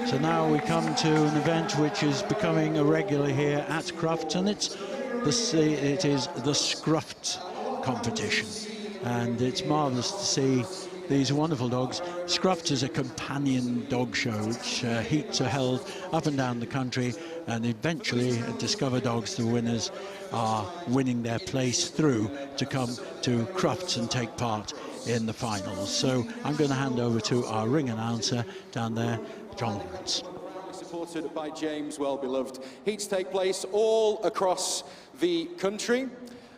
So now we come to an event which is becoming a regular here at Crufts, and it is the Scruffts competition. And it's marvellous to see these wonderful dogs. Scruffts is a companion dog show, which heats are held up and down the country, and eventually Discover Dogs, the winners, are winning their place through to come to Crufts and take part in the finals. So I'm going to hand over to our ring announcer down there, John Lawrence. Supported by James, well beloved. Heats take place all across the country.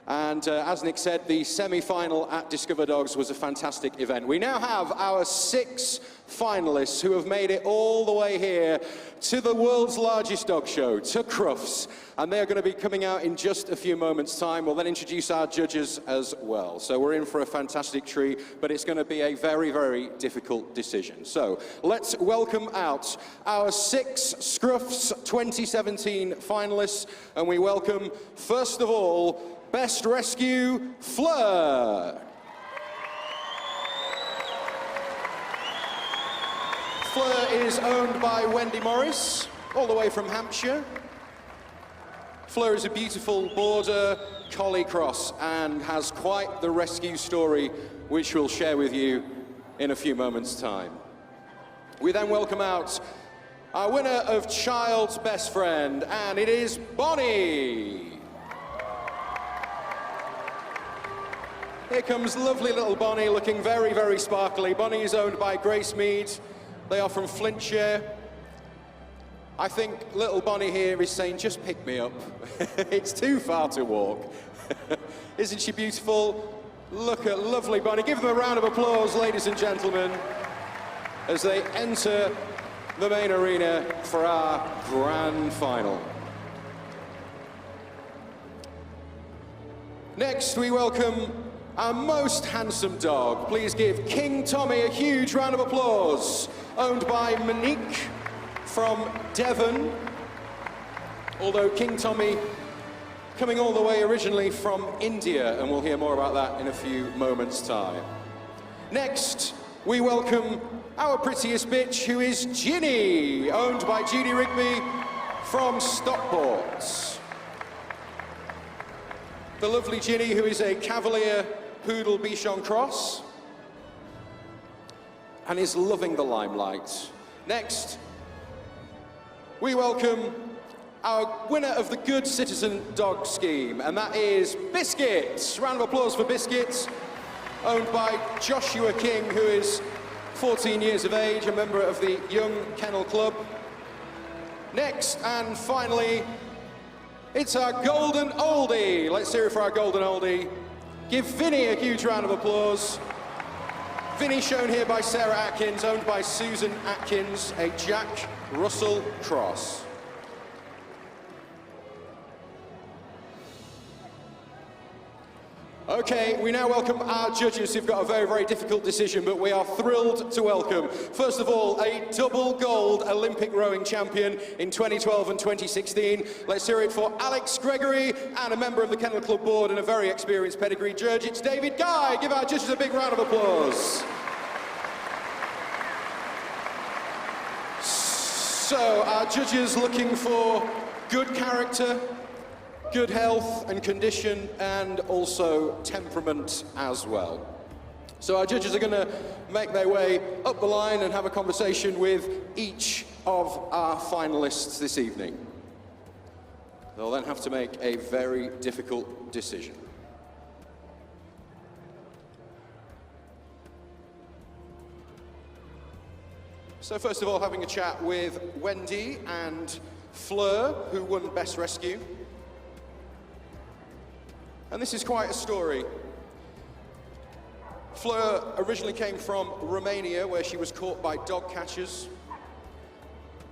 And as Nick said, the semi-final at Discover Dogs was a fantastic event. We now have our 6 finalists who have made it all the way here to the world's largest dog show, to Crufts. And they are going to be coming out in just a few moments' time. We'll then introduce our judges as well. So we're in for a fantastic treat, but it's going to be a very, very difficult decision. So let's welcome out our 6 Scruffts 2017 finalists. And we welcome, first of all, Best Rescue, Fleur. Fleur is owned by Wendy Morris, all the way from Hampshire. Fleur is a beautiful border collie cross and has quite the rescue story, which we'll share with you in a few moments' time. We then welcome out our winner of Child's Best Friend, and it is Bonnie. Here comes lovely little Bonnie, looking very, very sparkly. Bonnie is owned by Grace Mead. They are from Flintshire. I think little Bonnie here is saying, just pick me up. It's too far to walk. Isn't she beautiful? Look at lovely Bonnie. Give them a round of applause, ladies and gentlemen, as they enter the main arena for our grand final. Next, we welcome our most handsome dog. Please give King Tommy a huge round of applause. Owned by Monique from Devon. Although King Tommy coming all the way originally from India, and we'll hear more about that in a few moments' time. Next, we welcome our prettiest bitch, who is Ginny, owned by Judy Rigby from Stockport. The lovely Ginny, who is a Cavalier Poodle Bichon Cross and is loving the limelight. Next, we welcome our winner of the Good Citizen Dog Scheme, and that is Biscuit. Round of applause for Biscuit, owned by Joshua King, who is 14 years of age, a member of the Young Kennel Club. Next, and finally, it's our golden oldie. Let's hear it for our golden oldie. Give Vinny a huge round of applause. Vinny, shown here by Sarah Atkins, owned by Susan Atkins, a Jack Russell Cross. Okay, we now welcome our judges who've got a very, very difficult decision, but we are thrilled to welcome, first of all, a double gold Olympic rowing champion in 2012 and 2016. Let's hear it for Alex Gregory, and a member of the Kennel Club board and a very experienced pedigree judge. It's David Guy. Give our judges a big round of applause. So, our judges looking for good character, good health and condition, and also temperament as well. So our judges are going to make their way up the line and have a conversation with each of our finalists this evening. They'll then have to make a very difficult decision. So first of all, having a chat with Wendy and Fleur, who won Best Rescue. And this is quite a story. Fleur originally came from Romania, where she was caught by dog catchers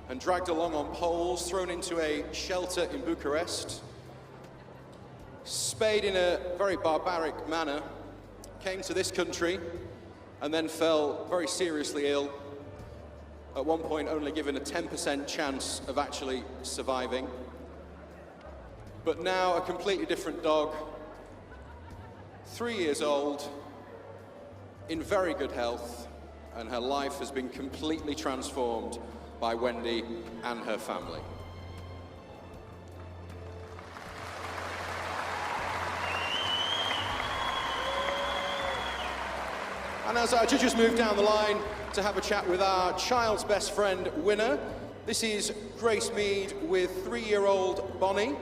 and dragged along on poles, thrown into a shelter in Bucharest, spayed in a very barbaric manner, came to this country, and then fell very seriously ill, at one point only given a 10% chance of actually surviving. But now a completely different dog, 3 years old, in very good health, and her life has been completely transformed by Wendy and her family. And as our judges move down the line to have a chat with our child's best friend winner, this is Grace Mead with 3-year-old Bonnie.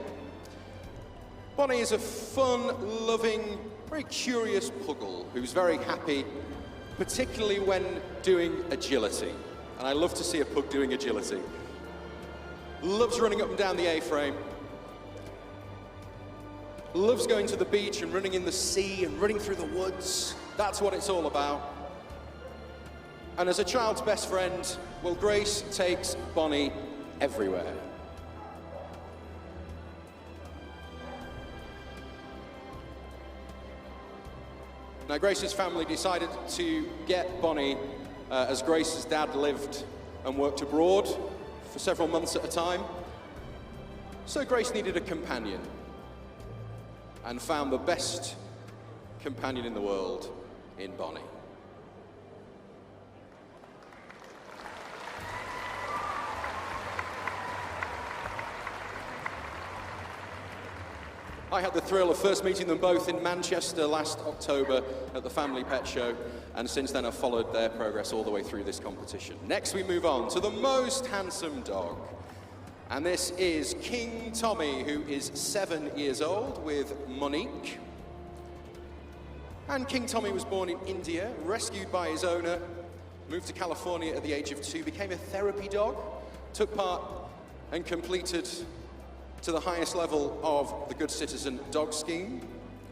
Bonnie is a fun, loving, very curious puggle who's very happy, particularly when doing agility. And I love to see a pug doing agility. Loves running up and down the A-frame. Loves going to the beach and running in the sea and running through the woods. That's what it's all about. And as a child's best friend, well, Grace takes Bonnie everywhere. Now, Grace's family decided to get Bonnie as Grace's dad lived and worked abroad for several months at a time. So Grace needed a companion and found the best companion in the world in Bonnie. I had the thrill of first meeting them both in Manchester last October at the Family Pet Show, and since then I've followed their progress all the way through this competition. Next we move on to the most handsome dog, and this is King Tommy, who is 7 years old, with Monique. And King Tommy was born in India, rescued by his owner, moved to California at the age of 2, became a therapy dog, took part and completed to the highest level of the Good Citizen Dog Scheme,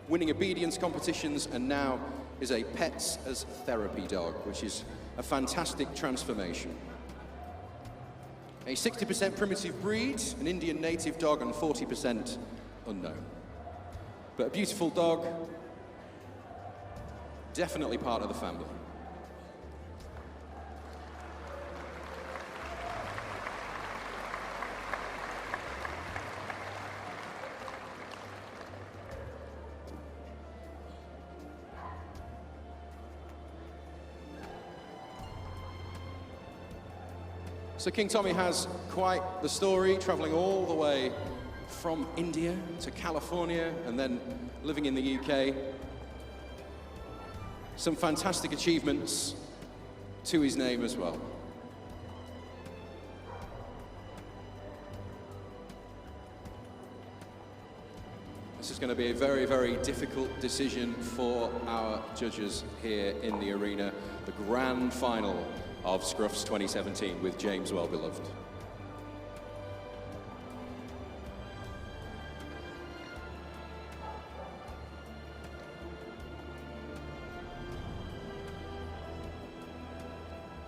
winning obedience competitions, and now is a Pets as Therapy dog, which is a fantastic transformation. A 60% primitive breed, an Indian native dog, and 40% unknown. But a beautiful dog, definitely part of the family. So King Tommy has quite the story, traveling all the way from India to California and then living in the UK. Some fantastic achievements to his name as well. This is going to be a very, very difficult decision for our judges here in the arena. The grand final of Scruffts 2017 with James Well-Beloved.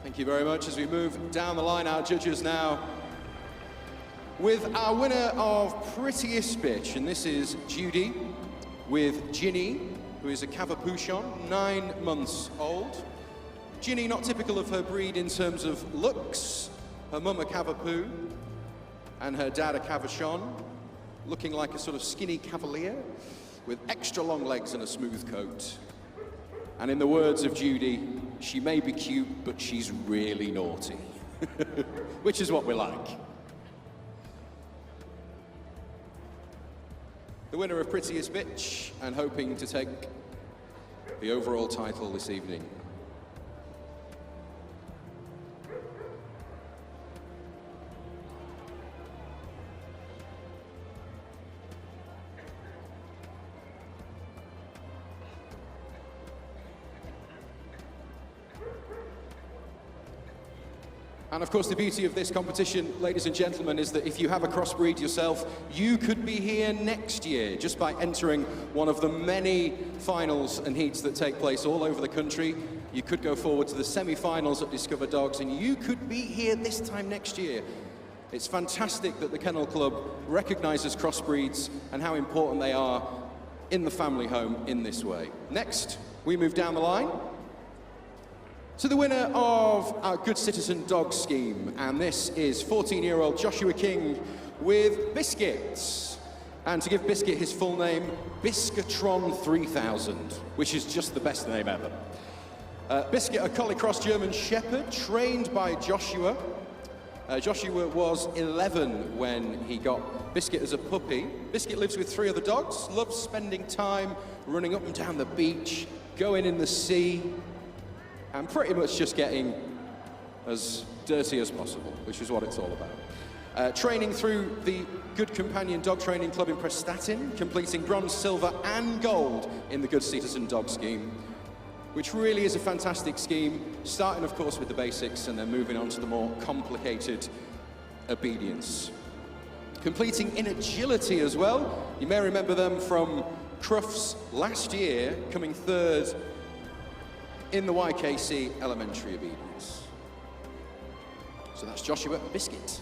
Thank you very much. As we move down the line, our judges now with our winner of Prettiest Bitch, and this is Judy with Ginny, who is a Cavapuchon, 9 months old. Ginny, not typical of her breed in terms of looks. Her mum a Cavapoo and her dad a Cavachon, looking like a sort of skinny cavalier with extra long legs and a smooth coat. And in the words of Judy, she may be cute, but she's really naughty, which is what we like. The winner of Prettiest Bitch, and hoping to take the overall title this evening. And of course, the beauty of this competition, ladies and gentlemen, is that if you have a crossbreed yourself, you could be here next year just by entering one of the many finals and heats that take place all over the country. You could go forward to the semi-finals at Discover Dogs, and you could be here this time next year. It's fantastic that the Kennel Club recognises crossbreeds and how important they are in the family home in this way. Next, we move down the line to the winner of our Good Citizen Dog Scheme, and this is 14-year-old Joshua King with Biscuit. And to give Biscuit his full name, Biscatron 3000, which is just the best name ever. Biscuit, a Collie Cross German Shepherd, trained by Joshua. Joshua was 11 when he got Biscuit as a puppy. Biscuit lives with 3 other dogs, loves spending time running up and down the beach, going in the sea, and pretty much just getting as dirty as possible, which is what it's all about. Training through the Good Companion Dog Training Club in Prestatyn, completing bronze, silver and gold in the Good Citizen Dog Scheme, which really is a fantastic scheme, starting of course with the basics and then moving on to the more complicated obedience. Completing in agility as well. You may remember them from Crufts last year, coming 3rd in the YKC elementary obedience. So that's Joshua and Biscuit.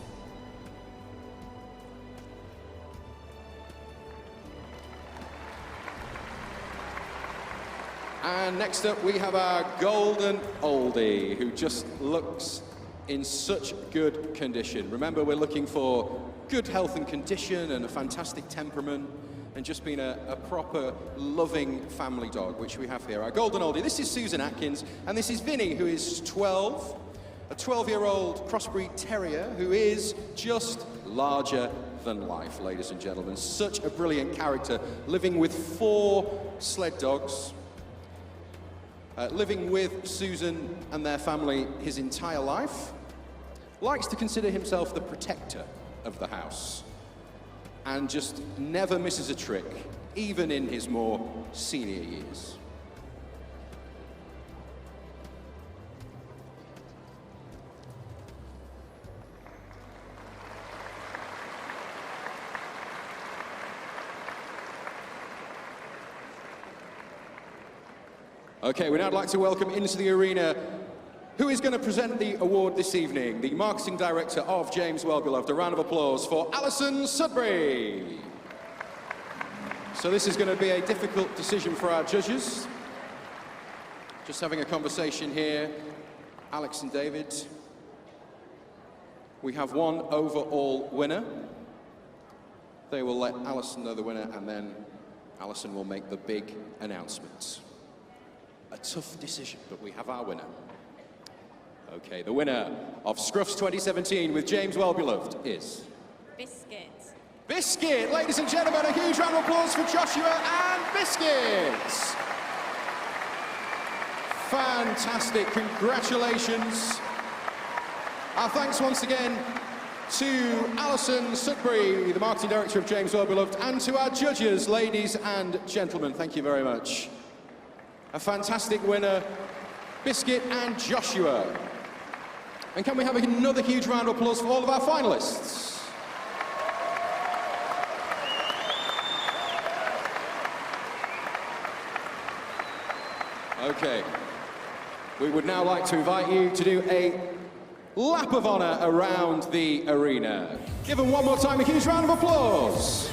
And next up we have our golden oldie, who just looks in such good condition. Remember, we're looking for good health and condition and a fantastic temperament and just being a proper loving family dog, which we have here. Our golden oldie, this is Susan Atkins, and this is Vinny, who is 12, a 12-year-old crossbreed terrier who is just larger than life, ladies and gentlemen. Such a brilliant character, living with 4 sled dogs. Living with Susan and their family his entire life, likes to consider himself the protector of the house, and just never misses a trick, even in his more senior years. Okay, we'd now like to welcome into the arena who is going to present the award this evening, the marketing director of James Wellbeloved. A round of applause for Alison Sudbury. So this is going to be a difficult decision for our judges. Just having a conversation here, Alex and David. We have one overall winner. They will let Alison know the winner, and then Alison will make the big announcement. A tough decision, but we have our winner. Okay, the winner of Scruffs 2017 with James Wellbeloved is... Biscuit. Biscuit! Ladies and gentlemen, a huge round of applause for Joshua and Biscuit! Fantastic, congratulations. Our thanks once again to Alison Sudbury, the marketing director of James Wellbeloved, and to our judges, ladies and gentlemen. Thank you very much. A fantastic winner, Biscuit and Joshua. And can we have another huge round of applause for all of our finalists? Okay. We would now like to invite you to do a lap of honor around the arena. Give them one more time a huge round of applause.